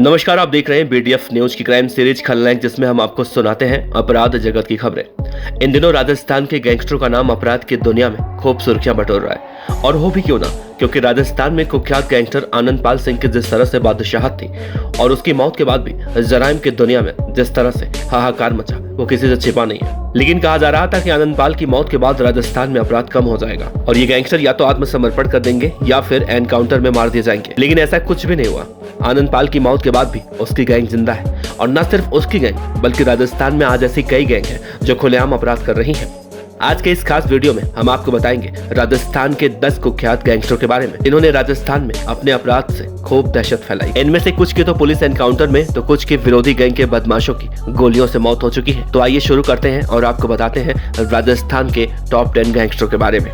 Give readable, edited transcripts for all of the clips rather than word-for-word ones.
नमस्कार, आप देख रहे हैं बीडीएफ न्यूज की क्राइम सीरीज खलनायक, जिसमें हम आपको सुनाते हैं अपराध जगत की खबरें। इन दिनों राजस्थान के गैंगस्टरों का नाम अपराध की दुनिया में खूब सुर्खियां बटोर रहा है, और हो भी क्यों ना, क्योंकि राजस्थान में कुख्यात गैंगस्टर आनंदपाल सिंह की जिस तरह से बादशाहत थी और उसकी मौत के बाद भी जराइम की दुनिया में जिस तरह से हाहाकार मचा, वो किसी से छिपा नहीं है। लेकिन कहा जा रहा था कि आनंदपाल की मौत के बाद राजस्थान में अपराध कम हो जाएगा और ये गैंगस्टर या तो आत्मसमर्पण कर देंगे या फिर एनकाउंटर में मार दिए जाएंगे। लेकिन ऐसा कुछ भी नहीं हुआ। आनंदपाल की मौत के बाद भी उसकी गैंग जिंदा है, और न सिर्फ उसकी गैंग बल्कि राजस्थान में आज ऐसी कई गैंग हैं जो खुलेआम अपराध कर रही हैं। आज के इस खास वीडियो में हम आपको बताएंगे राजस्थान के 10 कुख्यात गैंगस्टरों के बारे में, जिन्होंने राजस्थान में अपने अपराध से खूब दहशत फैलाई। इनमें से कुछ की तो पुलिस एनकाउंटर में, तो कुछ की विरोधी गैंग के बदमाशों की गोलियों से मौत हो चुकी है। तो आइए शुरू करते हैं और आपको बताते हैं राजस्थान के टॉप 10 गैंगस्टरों के बारे में।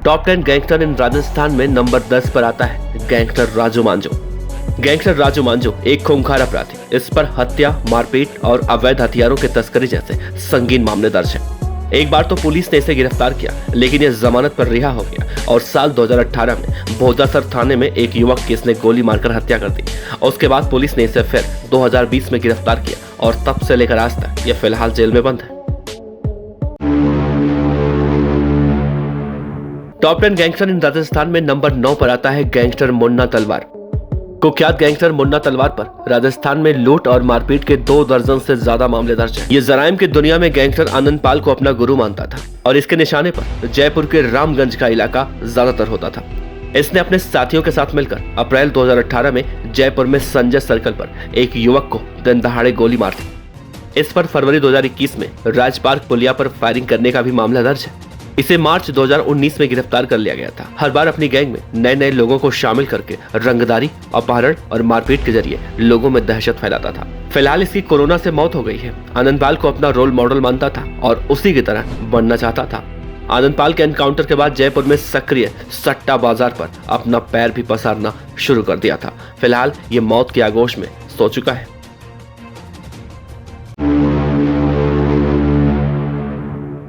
टॉप 10 गैंगस्टर इन राजस्थान में नंबर 10 पर आता है गैंगस्टर राजू मांझू। गैंगस्टर राजू मांझू एक खूंखार अपराधी। इस पर हत्या, मारपीट और अवैध हथियारों के तस्करी जैसे संगीन मामले दर्ज हैं। एक बार तो पुलिस ने इसे गिरफ्तार किया, लेकिन यह जमानत पर रिहा हो गया और साल 2018 में भोजासर थाने में एक युवक की इसने गोली मारकर हत्या कर दी। उसके बाद पुलिस ने इसे फिर 2020 में गिरफ्तार किया और तब से लेकर आज तक यह फिलहाल जेल में बंद है। टॉप 10 गैंगस्टर इन राजस्थान में नंबर 9 पर आता है गैंगस्टर मुन्ना तलवार। कुख्यात गैंगस्टर मुन्ना तलवार पर राजस्थान में लूट और मारपीट के 2 दर्जन से ज्यादा मामले दर्ज हैं। ये जराइम की दुनिया में गैंगस्टर आनंदपाल को अपना गुरु मानता था और इसके निशाने पर जयपुर के रामगंज का इलाका ज्यादातर होता था। इसने अपने साथियों के साथ मिलकर अप्रैल 2018 में जयपुर में संजय सर्कल पर एक युवक को दिन दहाड़े गोली मार दी। इस पर फरवरी 2021 में राजपार्क पुलिया पर फायरिंग करने का भी मामला दर्ज है। इसे मार्च 2019 में गिरफ्तार कर लिया गया था। हर बार अपनी गैंग में नए नए लोगों को शामिल करके रंगदारी, अपहरण और मारपीट के जरिए लोगों में दहशत फैलाता था। फिलहाल इसकी कोरोना से मौत हो गई है। आनंदपाल को अपना रोल मॉडल मानता था और उसी की तरह बनना चाहता था। आनंदपाल के एनकाउंटर के बाद जयपुर में सक्रिय सट्टा बाजार पर अपना पैर भी पसारना शुरू कर दिया था। फिलहाल ये मौत के आगोश में सो चुका है।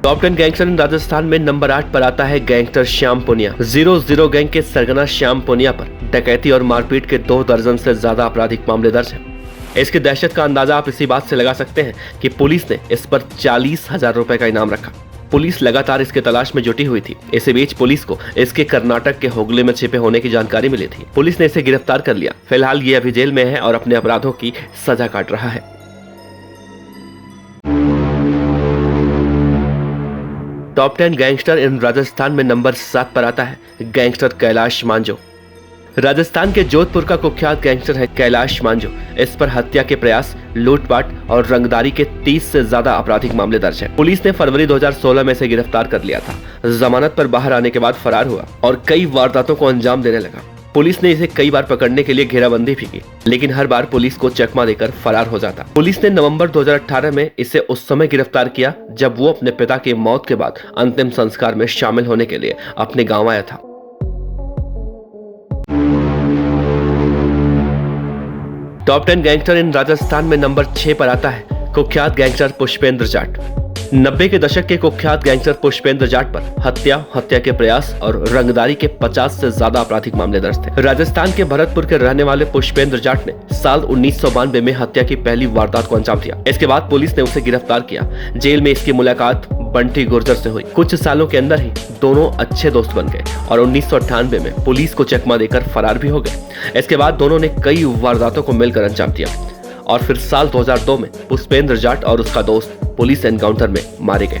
टॉप 10 गैंगस्टर इन राजस्थान में नंबर 8 पर आता है गैंगस्टर श्याम पुनिया। 00 गैंग के सरगना श्याम पुनिया पर डकैती और मारपीट के 2 दर्जन से ज्यादा आपराधिक मामले दर्ज हैं। इसकी दहशत का अंदाजा आप इसी बात से लगा सकते हैं कि पुलिस ने इस पर 40,000 रुपए का इनाम रखा। पुलिस लगातार इसके तलाश में जुटी हुई थी। इसी बीच पुलिस को इसके कर्नाटक के हुगली में छिपे होने की जानकारी मिली थी। पुलिस ने इसे गिरफ्तार कर लिया। फिलहाल ये अभी जेल में है और अपने अपराधों की सजा काट रहा है। टॉप 10 गैंगस्टर इन राजस्थान में नंबर 7 पर आता है गैंगस्टर कैलाश मांझू। राजस्थान के जोधपुर का कुख्यात गैंगस्टर है कैलाश मांझू। इस पर हत्या के प्रयास, लूटपाट और रंगदारी के 30 से ज्यादा आपराधिक मामले दर्ज हैं। पुलिस ने फरवरी 2016 में इसे गिरफ्तार कर लिया था। जमानत पर बाहर आने के बाद फरार हुआ और कई वारदातों को अंजाम देने लगा। पुलिस ने इसे कई बार पकड़ने के लिए घेराबंदी भी की, लेकिन हर बार पुलिस को चकमा देकर फरार हो जाता। पुलिस ने नवंबर 2018 में इसे उस समय गिरफ्तार किया जब वो अपने पिता की मौत के बाद अंतिम संस्कार में शामिल होने के लिए अपने गांव आया था। टॉप 10 गैंगस्टर इन राजस्थान में नंबर 6 पर आता है कुख्यात गैंगस्टर पुष्पेंद्र जाट। 90 के दशक के कुख्यात गैंगस्टर पुष्पेंद्र जाट पर हत्या के प्रयास और रंगदारी के 50 से ज्यादा आपराधिक मामले दर्ज थे। राजस्थान के भरतपुर के रहने वाले पुष्पेंद्र जाट ने साल 1992 में हत्या की पहली वारदात को अंजाम दिया। इसके बाद पुलिस ने उसे गिरफ्तार किया। जेल में इसकी मुलाकात बंटी गुर्जर से हुई। कुछ सालों के अंदर ही दोनों अच्छे दोस्त बन गए और 1998 में पुलिस को चकमा देकर फरार भी हो गए। इसके बाद दोनों ने कई वारदातों को मिलकर अंजाम दिया और फिर साल 2002 में पुष्पेंद्र जाट और उसका दोस्त पुलिस एनकाउंटर में मारे गए।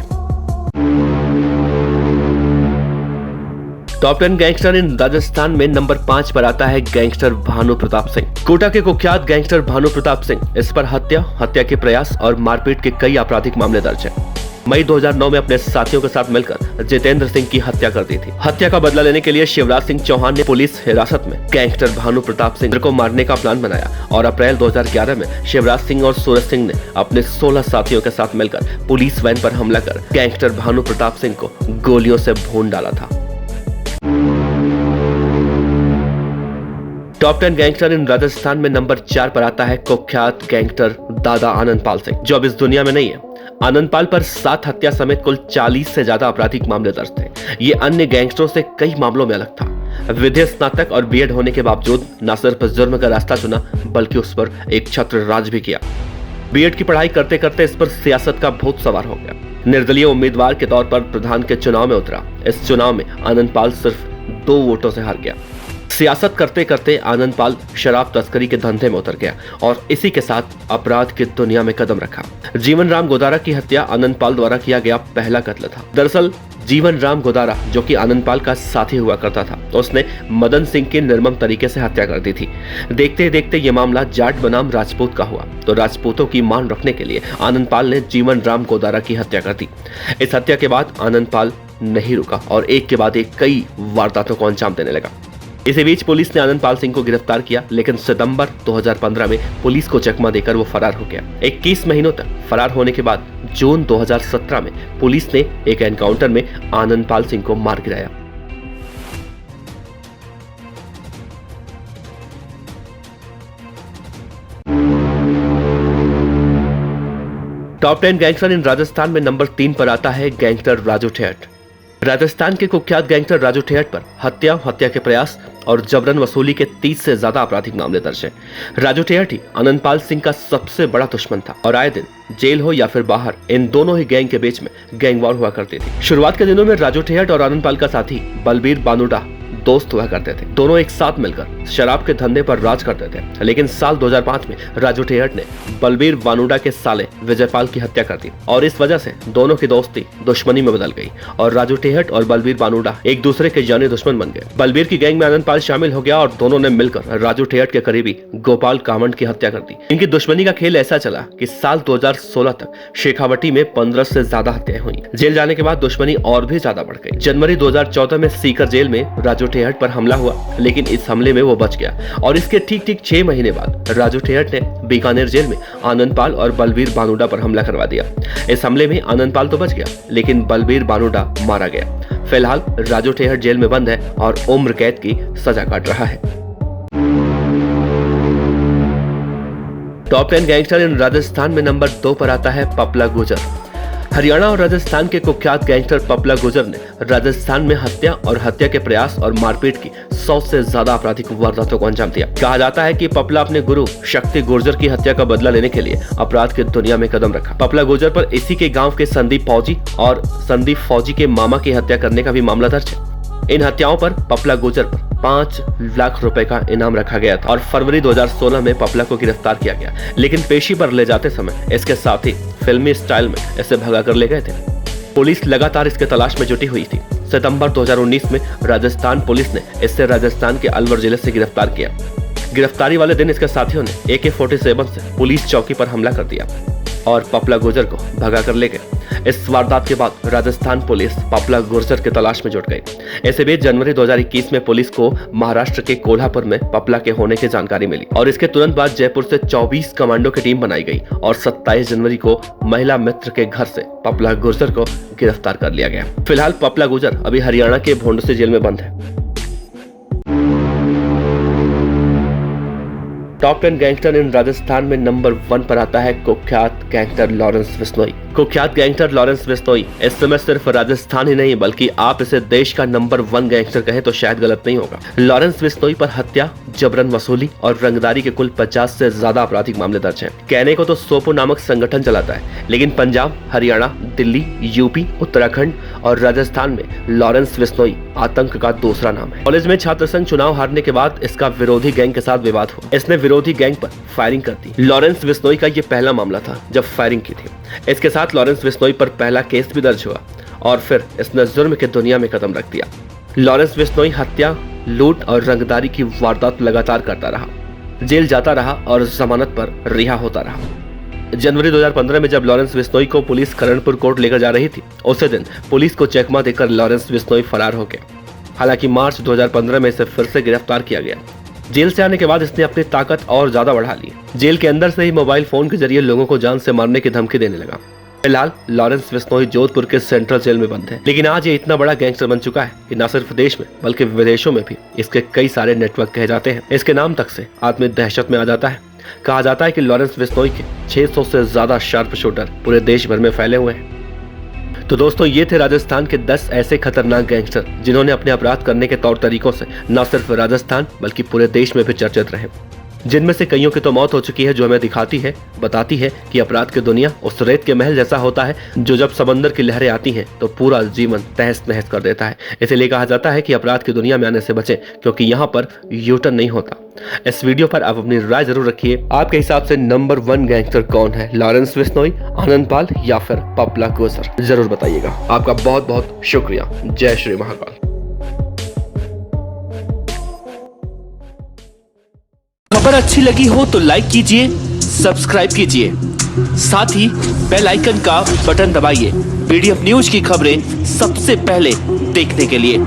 टॉप 10 गैंगस्टर इन राजस्थान में नंबर 5 पर आता है गैंगस्टर भानु प्रताप सिंह। कोटा के कुख्यात गैंगस्टर भानु प्रताप सिंह। इस पर हत्या के प्रयास और मारपीट के कई आपराधिक मामले दर्ज हैं। मई 2009 में अपने साथियों के साथ मिलकर जितेंद्र सिंह की हत्या कर दी थी। हत्या का बदला लेने के लिए शिवराज सिंह चौहान ने पुलिस हिरासत में गैंगस्टर भानु प्रताप सिंह को मारने का प्लान बनाया और अप्रैल 2011 में शिवराज सिंह और सूरज सिंह ने अपने 16 साथियों के साथ मिलकर पुलिस वैन पर हमला कर गैंगस्टर भानु प्रताप सिंह को गोलियों से भून डाला था। टॉप 10 गैंगस्टर इन राजस्थान में नंबर 4 पर आता है कुख्यात गैंगस्टर दादा आनंदपाल सिंह, जो अब इस दुनिया में नहीं है। आनंदपाल पर 7 हत्या समेत कुल 40 से ज्यादा आपराधिक मामले दर्ज थे। ये अन्य गैंगस्टरों से कई मामलों में अलग था। विधि स्नातक और बीएड होने के बावजूद न सिर्फ जुर्म का रास्ता चुना बल्कि उस पर एक छत्र राज भी किया। बीएड की पढ़ाई करते करते इस पर सियासत का भूत सवार हो गया। निर्दलीय उम्मीदवार के तौर पर प्रधान के चुनाव में उतरा। इस चुनाव में आनंद पाल सिर्फ 2 वोटों से हार गया। सियासत करते करते आनंद पाल शराब तस्करी के धंधे में उतर गया और इसी के साथ अपराध की दुनिया में कदम रखा। जीवन राम गोदारा की हत्या आनंद पाल द्वारा किया गया पहला कत्ल था। दरअसल जीवन राम गोदारा, जो कि आनंद पाल का साथी हुआ करता था, उसने मदन सिंह की निर्मम तरीके से हत्या कर दी थी। देखते देखते ये मामला जाट बनाम राजपूत का हुआ तो राजपूतों की मान रखने के लिए आनंद पाल ने जीवन राम गोदारा की हत्या कर दी। इस हत्या के बाद आनंद पाल नहीं रुका और एक के बाद एक कई वारदातों को अंजाम देने लगा। इसी बीच पुलिस ने आनंद पाल सिंह को गिरफ्तार किया, लेकिन सितंबर 2015 में पुलिस को चकमा देकर वो फरार हो गया। 21 महीनों तक फरार होने के बाद जून 2017 में पुलिस ने एक एनकाउंटर में आनंद पाल सिंह को मार गिराया। टॉप 10 गैंगस्टर इन राजस्थान में नंबर 3 पर आता है गैंगस्टर राजू ठेठ। राजस्थान के कुख्यात गैंगस्टर राजू ठेठ पर हत्या के प्रयास और जबरन वसूली के 30 से ज्यादा आपराधिक मामले दर्ज हैं। राजू ठेठ ही आनंद पाल सिंह का सबसे बड़ा दुश्मन था और आए दिन जेल हो या फिर बाहर, इन दोनों ही गैंग के बीच में गैंग वॉर हुआ करती थी। शुरुआत के दिनों में राजू ठेठ और आनंद पाल का साथी बलबीर बानुडा दोस्त हुआ करते थे। दोनों एक साथ मिलकर शराब के धंधे पर राज करते थे, लेकिन साल 2005 में राजू ठेठ ने बलबीर बानुडा के साले विजयपाल की हत्या कर दी और इस वजह से दोनों की दोस्ती दुश्मनी में बदल गई और राजू ठेठ और बलबीर बानुडा एक दूसरे के जानी दुश्मन बन गए। बलबीर की गैंग में आनंद पाल शामिल हो गया और दोनों ने मिलकर राजू ठेठ के करीबी गोपाल कामंड की हत्या कर दी। इनकी दुश्मनी का खेल ऐसा चला कि साल 2016 तक शेखावटी में 15 से ज्यादा हत्याएं हुई। जेल जाने के बाद दुश्मनी और भी ज्यादा बढ़ गई। जनवरी 2014 में सीकर जेल में राजू ठेठ पर हमला हुआ, लेकिन इस हमले में वो बच गया और इसके ठीक 6 महीने बाद राजू ठेठ ने बीकानेर जेल में आनंद पाल और बलबीर बानुडा पर हमला करवा दिया। इस हमले में आनंद पाल तो बच गया, लेकिन बलबीर बानुडा मारा गया। फिलहाल राजू ठेठ जेल में बंद है और उम्र कैद की सजा काट रहा है। टॉप 10 गैंगस्टर इन राजस्थान में नंबर 2 पर आता है पपला गुर्जर। हरियाणा और राजस्थान के कुख्यात गैंगस्टर पपला गुर्जर ने राजस्थान में हत्या के प्रयास और मारपीट की 100 से ज्यादा आपराधिक वारदातों को अंजाम दिया। कहा जाता है कि पपला अपने गुरु शक्ति गुर्जर की हत्या का बदला लेने के लिए अपराध की दुनिया में कदम रखा। पपला गुर्जर पर इसी के गांव के संदीप फौजी के मामा की हत्या करने का भी मामला दर्ज है। इन हत्याओं पर पपला गुर्जर पर 5 लाख रुपए का इनाम रखा गया था और फरवरी 2016 में पपला को गिरफ्तार किया गया, लेकिन पेशी पर ले जाते समय इसके साथी फिल्मी स्टाइल में इसे भगा कर ले गए थे। पुलिस लगातार इसके तलाश में जुटी हुई थी। सितंबर 2019 में राजस्थान पुलिस ने इसे राजस्थान के अलवर जिले से गिरफ्तार किया। गिरफ्तारी वाले दिन इसके साथियों ने AK-47 से पुलिस चौकी पर हमला कर दिया और पपला गुर्जर को भगा कर ले गए। इस वारदात के बाद राजस्थान पुलिस पपला गुर्जर के तलाश में जुट गई। इसी बीच जनवरी 2021 में पुलिस को महाराष्ट्र के कोल्हापुर में पपला के होने की जानकारी मिली और इसके तुरंत बाद जयपुर से 24 कमांडो की टीम बनाई गई और 27 जनवरी को महिला मित्र के घर से पपला गुर्जर को गिरफ्तार कर लिया गया। फिलहाल पपला गुर्जर अभी हरियाणा के भोंडसी जेल में बंद है। टॉप 10 गैंगस्टर इन राजस्थान में नंबर 1 पर आता है कुख्यात गैंगस्टर लॉरेंस बिश्नोई। कुख्यात गैंगस्टर लॉरेंस बिश्नोई इस समय सिर्फ राजस्थान ही नहीं बल्कि आप इसे देश का नंबर 1 गैंगस्टर कहें तो शायद गलत नहीं होगा। लॉरेंस बिश्नोई पर हत्या, जबरन वसूली और रंगदारी के कुल 50 से ज्यादा आपराधिक मामले दर्ज हैं। कहने को तो सोपो नामक संगठन चलाता है, लेकिन पंजाब, हरियाणा, दिल्ली, यूपी, उत्तराखंड और राजस्थान में लॉरेंस बिश्नोई आतंक का दूसरा नाम है। कॉलेज में छात्र संघ चुनाव हारने के बाद इसका विरोधी गैंग के साथ विवाद हुआ। इसने विरोधी गैंग पर फायरिंग कर दी। लॉरेंस बिश्नोई का ये पहला मामला था जब फायरिंग की थी। इसके साथ लॉरेंस बिश्नोई पर पहला केस भी दर्ज हुआ और फिर इसने जुर्म की दुनिया में कदम रख दिया। लॉरेंस बिश्नोई हत्या, लूट और रंगदारी की वारदात लगातार करता रहा, जेल जाता रहा और जमानत पर रिहा होता रहा। जनवरी 2015 में जब लॉरेंस बिश्नोई को पुलिस करणपुर कोर्ट लेकर जा रही थी, उसी दिन पुलिस को चकमा देकर लॉरेंस बिश्नोई फरार हो गया। हालांकि मार्च 2015 में इसे फिर से गिरफ्तार किया गया। जेल से आने के बाद इसने अपनी ताकत और ज्यादा बढ़ा ली। जेल के अंदर से ही मोबाइल फोन के जरिए लोगों को जान से मारने की धमकी देने लगा। फिलहाल लॉरेंस बिश्नोई जोधपुर के सेंट्रल जेल में बंद है, लेकिन आज ये इतना बड़ा गैंगस्टर बन चुका है कि न सिर्फ देश में बल्कि विदेशों में भी इसके कई सारे नेटवर्क कहे जाते हैं। इसके नाम तक से आदमी दहशत में आ जाता है। कहा जाता है कि लॉरेंस बिश्नोई के 600 से ज्यादा शार्प शूटर पूरे देश भर में फैले हुए हैं। तो दोस्तों ये थे राजस्थान के 10 ऐसे खतरनाक गैंगस्टर जिन्होंने अपने अपराध करने के तौर तरीकों से न सिर्फ राजस्थान बल्कि पूरे देश में भी चर्चित रहे, जिनमें से कईयों की तो मौत हो चुकी है, जो हमें दिखाती है, बताती है कि अपराध की दुनिया उस रेत के महल जैसा होता है जो जब समंदर की लहरें आती हैं तो पूरा जीवन तहस नहस कर देता है। इसीलिए कहा जाता है कि अपराध की दुनिया में आने से बचें, क्योंकि यहाँ पर यूटर्न नहीं होता। इस वीडियो पर आप अपनी राय जरूर रखिए। आपके हिसाब से नंबर 1 गैंगस्टर कौन है? लॉरेंस बिश्नोई, आनंद पाल या फिर पपला गुजर? जरूर बताइएगा। आपका बहुत बहुत शुक्रिया। जय श्री महाकाल। खबर अच्छी लगी हो तो लाइक कीजिए, सब्सक्राइब कीजिए, साथ ही बेल आइकन का बटन दबाइए। PDF न्यूज की खबरें सबसे पहले देखने के लिए।